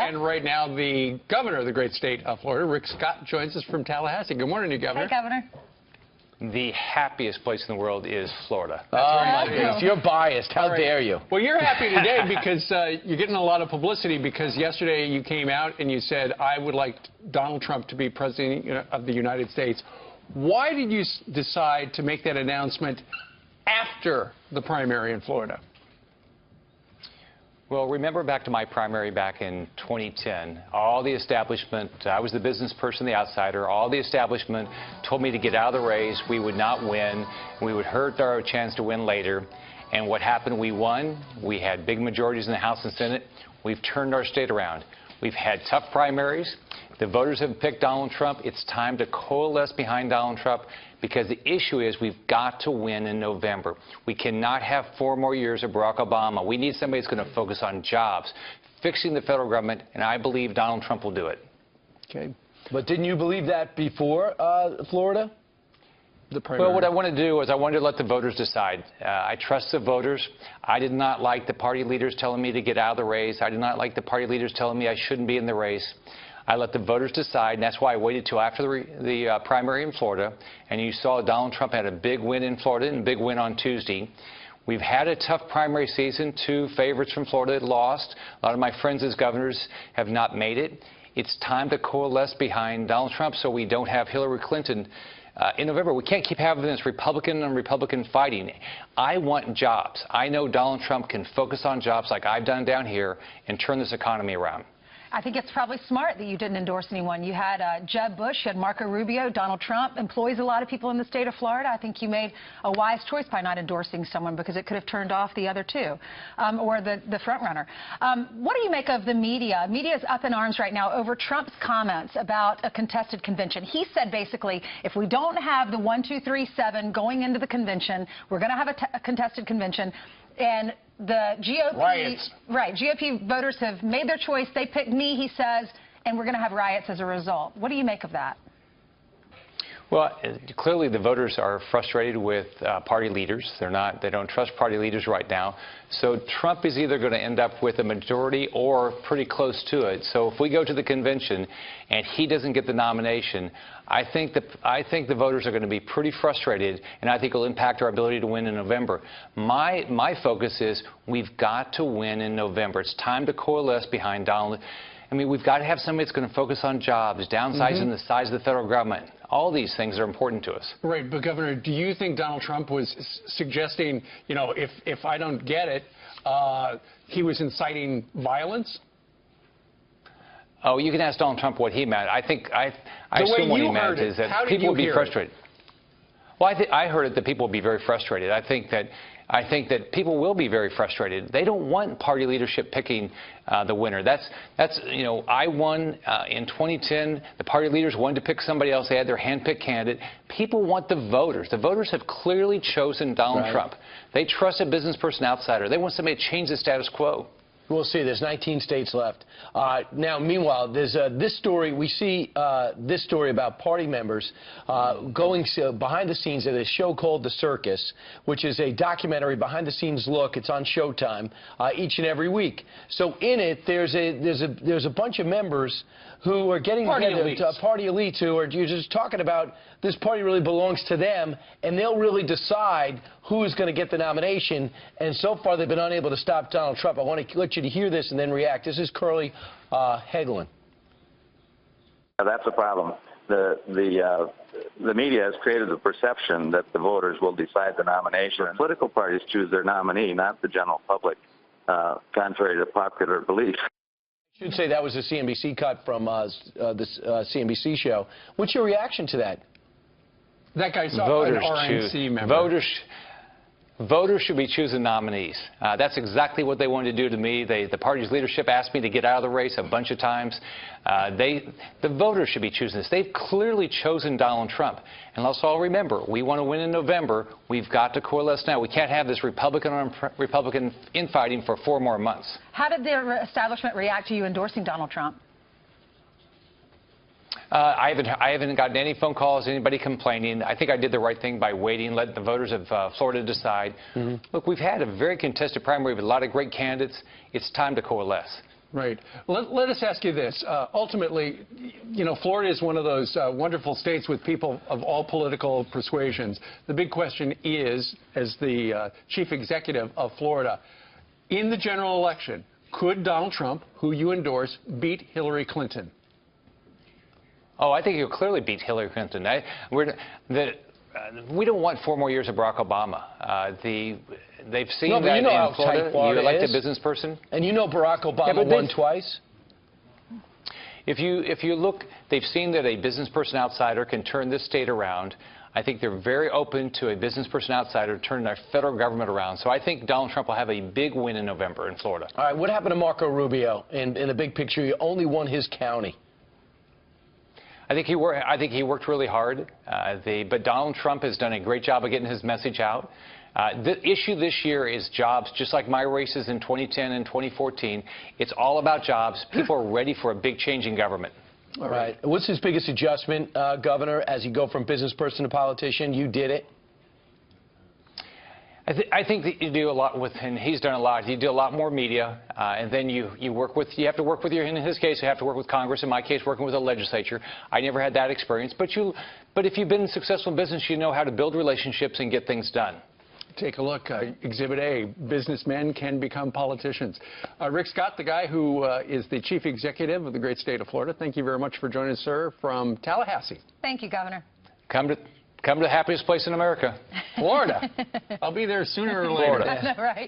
And right now, the governor of the great state of Florida, Rick Scott, joins us from Tallahassee. Good morning, to you, Governor. Hey, Governor. The happiest place in the world is Florida. Oh, my goodness. You're biased. How dare you? Well, you're happy today because you're getting a lot of publicity because yesterday you came out and you said, I would like Donald Trump to be president of the United States. Why did you decide to make that announcement after the primary in Florida? Well, remember back to my primary back in 2010. All the establishment, I was the business person, the outsider, all the establishment told me to get out of the race. We would not win. We would hurt our chance to win later. And what happened? We won. We had big majorities in the House and Senate. We've turned our state around. We've had tough primaries. The voters have picked Donald Trump. It's time to coalesce behind Donald Trump because the issue is we've got to win in November. We cannot have 4 more years of Barack Obama. We need somebody that's going to focus on jobs, fixing the federal government, and I believe Donald Trump will do it. Okay. But didn't you believe that before Florida? Well, what I want to do is I wanted to let the voters decide. I trust the voters. I did not like the party leaders telling me to get out of the race. I did not like the party leaders telling me I shouldn't be in the race. I let the voters decide, and that's why I waited till after the primary in Florida. And you saw Donald Trump had a big win in Florida and a big win on Tuesday. We've had a tough primary season. 2 favorites from Florida lost. A lot of my friends as governors have not made it. It's time to coalesce behind Donald Trump so we don't have Hillary Clinton in November. We can't keep having this Republican on Republican fighting. I want jobs. I know Donald Trump can focus on jobs like I've done down here and turn this economy around. I think it's probably smart that you didn't endorse anyone. You had Jeb Bush, you had Marco Rubio, Donald Trump employs a lot of people in the state of Florida. I think you made a wise choice by not endorsing someone because it could have turned off the other 2, or the front runner. What do you make of the media? Media is up in arms right now over Trump's comments about a contested convention. He said basically, if we don't have the 1, 2, 3, 7 going into the convention, we're going to have a contested convention. And the GOP voters have made their choice. They picked me, he says, and we're going to have riots as a result. What do you make of that? Well, clearly the voters are frustrated with party leaders. They don't trust party leaders right now. So Trump is either going to end up with a majority or pretty close to it. So if we go to the convention and he doesn't get the nomination, I think the voters are going to be pretty frustrated, and I think it will impact our ability to win in November. My focus is we've got to win in November. It's time to coalesce behind Donald. I mean, we've got to have somebody that's going to focus on jobs, downsizing the size of the federal government. All these things are important to us. Right, but Governor, do you think Donald Trump was suggesting, you know, if I don't get it, he was inciting violence? Oh, you can ask Donald Trump what he meant. I assume what he meant is that people would be frustrated. Well, I heard it that people would be very frustrated. I think that people will be very frustrated. They don't want party leadership picking the winner. That's you know, I won in 2010. The party leaders wanted to pick somebody else. They had their hand-picked candidate. People want the voters. The voters have clearly chosen Donald Trump. They trust a business person outsider. They want somebody to change the status quo. We'll see. There's 19 states left. Now, meanwhile, there's this story. We see this story about party members going behind the scenes at a show called The Circus, which is a documentary behind-the-scenes look. It's on Showtime each and every week. So in it, there's a bunch of members who are getting together, party elites who are just talking about this party really belongs to them, and they'll really decide who is going to get the nomination. And so far, they've been unable to stop Donald Trump. I want to let you to hear this and then react. This is Curly Hagelin. That's a problem. The media has created the perception that the voters will decide the nomination. Political parties choose their nominee, not the general public, contrary to popular belief. I should say that was a CNBC cut from this CNBC show. What's your reaction to that? That guy's an RNC member. Voters should be choosing nominees. That's exactly what they wanted to do to me. The party's leadership asked me to get out of the race a bunch of times. The voters should be choosing this. They've clearly chosen Donald Trump. And let's all remember, we want to win in November. We've got to coalesce now. We can't have this Republican on Republican infighting for 4 more months. How did the establishment react to you endorsing Donald Trump? I haven't gotten any phone calls, anybody complaining. I think I did the right thing by waiting, letting the voters of Florida decide. Look, we've had a very contested primary with a lot of great candidates. It's time to coalesce. Right. Let us ask you this. Ultimately, you know, Florida is one of those wonderful states with people of all political persuasions. The big question is, as the chief executive of Florida, in the general election, could Donald Trump, who you endorse, beat Hillary Clinton? Oh, I think he'll clearly beat Hillary Clinton. We don't want 4 more years of Barack Obama. They've seen No, but that you know in how Florida. tight Florida You elect is. a business person. And you know Barack Obama won twice? If you look, they've seen that a business person outsider can turn this state around. I think they're very open to a business person outsider turning our federal government around. So I think Donald Trump will have a big win in November in Florida. All right, what happened to Marco Rubio? In the big picture, he only won his county. I think he worked really hard, but Donald Trump has done a great job of getting his message out. The issue this year is jobs, just like my races in 2010 and 2014. It's all about jobs. People are ready for a big change in government. All right. What's his biggest adjustment, Governor, as you go from business person to politician? You did it. I think that you do a lot with, and he's done a lot. You do a lot more media, and then you have to work with in his case, you have to work with Congress. In my case, working with the legislature. I never had that experience, but if you've been successful in business, you know how to build relationships and get things done. Take a look. Exhibit A, businessmen can become politicians. Rick Scott, the guy who is the chief executive of the great state of Florida, thank you very much for joining us, sir, from Tallahassee. Thank you, Governor. Come to the happiest place in America. Florida. I'll be there sooner or later. Florida. Right.